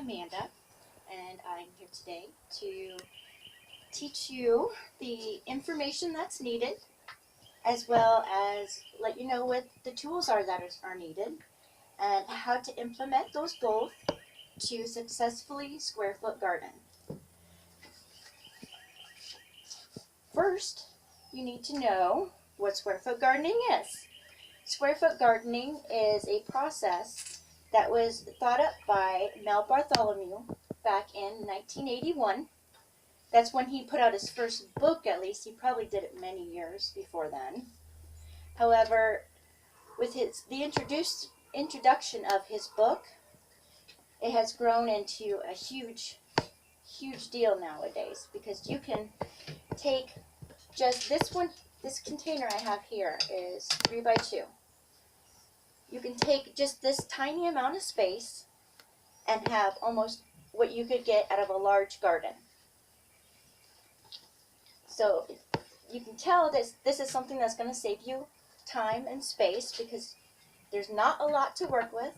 Amanda, and I'm here today to teach you the information that's needed, as well as let you know what the tools are that are needed, and how to implement those both to successfully square foot garden. First, you need to know what square foot gardening is. Square foot gardening is a process that was thought up by Bartholomew back in 1981. That's when he put out his first book, at least. He probably did it many years before then. However, with the introduction of his book, it has grown into a huge deal nowadays, because you can take just this container I have here is 3 by 2. You can take just this tiny amount of space and have almost what you could get out of a large garden. So you can tell this is something that's going to save you time and space, because there's not a lot to work with.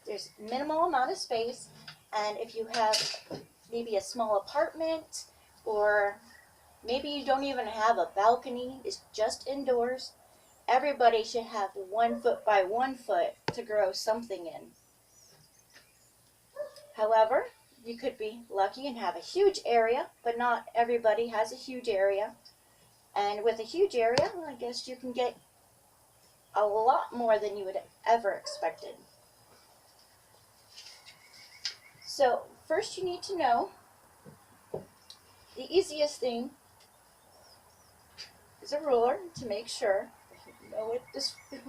There's minimal amount of space, and if you have maybe a small apartment, or maybe you don't even have a balcony, it's just indoors, everybody should have 1 foot by 1 foot to grow something in. However, you could be lucky and have a huge area, but not everybody has a huge area. And with a huge area, I guess you can get a lot more than you would ever expected. So first you need to know the easiest thing is a ruler to make sure you know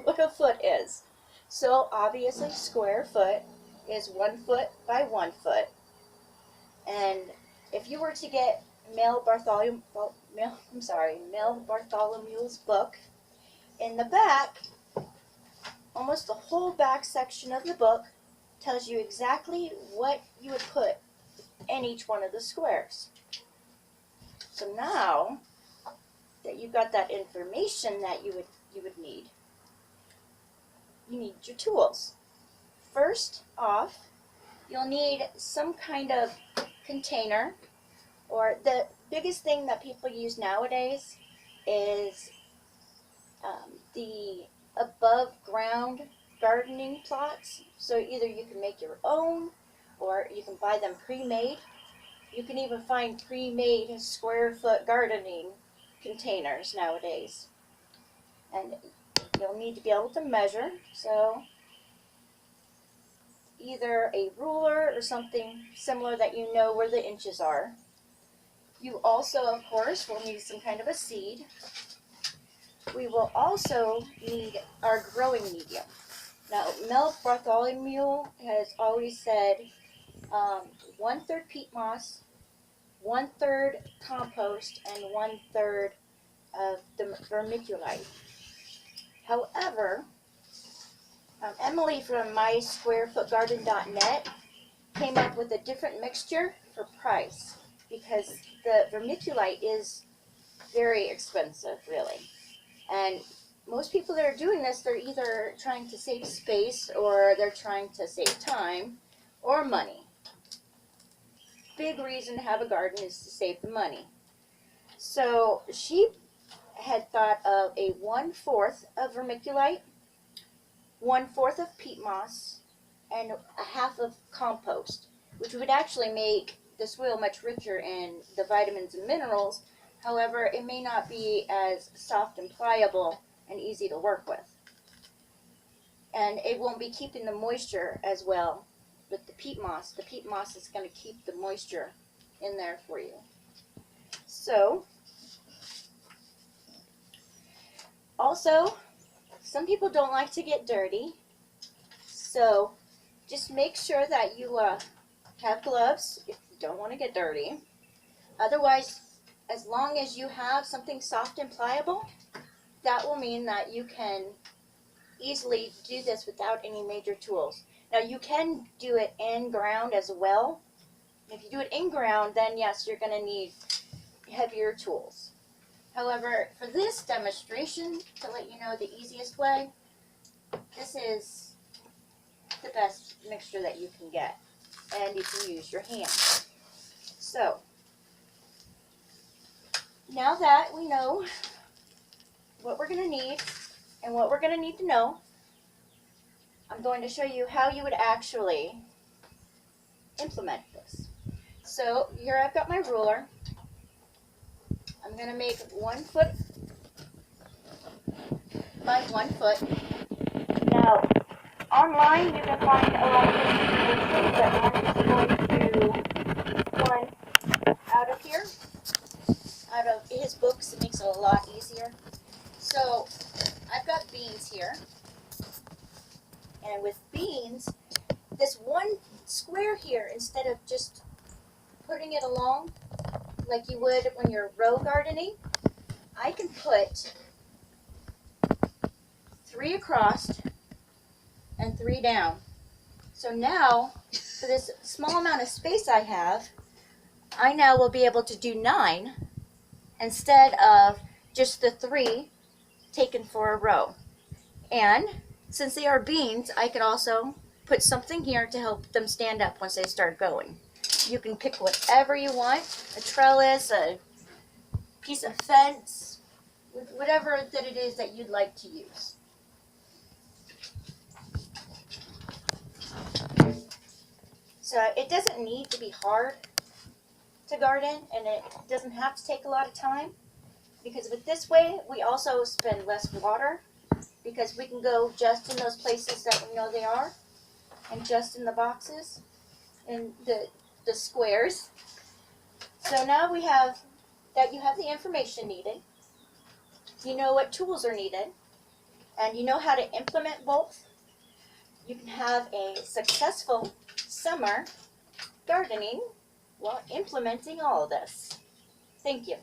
what a foot is. So obviously square foot is 1 foot by 1 foot. And if you were to get Mel Bartholomew's book, in the back, almost the whole back section of the book tells you exactly what you would put in each one of the squares. So now that you've got that information that you would need, you need your tools. First off, you'll need some kind of container, or the biggest thing that people use nowadays is the above ground gardening plots. So either you can make your own, or you can buy them pre-made. You can even find pre-made square foot gardening containers nowadays. And you'll need to be able to measure, so either a ruler or something similar that you know where the inches are. You also, of course, will need some kind of a seed. We will also need our growing medium. Now, Mel Bartholomew has always said 1/3 peat moss, 1/3 compost, and 1/3 of the vermiculite. However, Emily from mysquarefootgarden.net came up with a different mixture for price, because the vermiculite is very expensive, really. And most people that are doing this, they're either trying to save space, or they're trying to save time or money. Big reason to have a garden is to save the money. So she had thought of a 1/4 of vermiculite, 1/4 of peat moss, and a half of compost, which would actually make the soil much richer in the vitamins and minerals. However, it may not be as soft and pliable and easy to work with. And it won't be keeping the moisture as well with the peat moss. The peat moss is going to keep the moisture in there for you. So, also, some people don't like to get dirty. So, just make sure that you have gloves if you don't want to get dirty. Otherwise, as long as you have something soft and pliable, that will mean that you can easily do this without any major tools. Now, you can do it in ground as well. If you do it in ground, then yes, you're going to need heavier tools. However, for this demonstration, to let you know the easiest way, this is the best mixture that you can get. and you can use your hands. So, now that we know what we're going to need and what we're going to need to know, I'm going to show you how you would actually implement this. So, here I've got my ruler. I'm going to make 1 foot by 1 foot. Now, online you can find a lot of information, but I'm just going to one out of here, out of his books. It makes it a lot easier. So, I've got beans here, and with beans, this one square here, instead of just putting it along like you would when you're row gardening, I can put 3 across and 3 down. So now, for this small amount of space I have, I now will be able to do 9 instead of just the 3 taken for a row. And since they are beans, I could also put something here to help them stand up once they start going. You can pick whatever you want, a trellis, a piece of fence, whatever that it is that you'd like to use. So it doesn't need to be hard to garden, and it doesn't have to take a lot of time, because with this way we also spend less water, because we can go just in those places that we know they are, and just in the boxes, in the squares. So now we have that you have the information needed, you know what tools are needed, and you know how to implement both. You can have a successful summer gardening while implementing all of this. Thank you.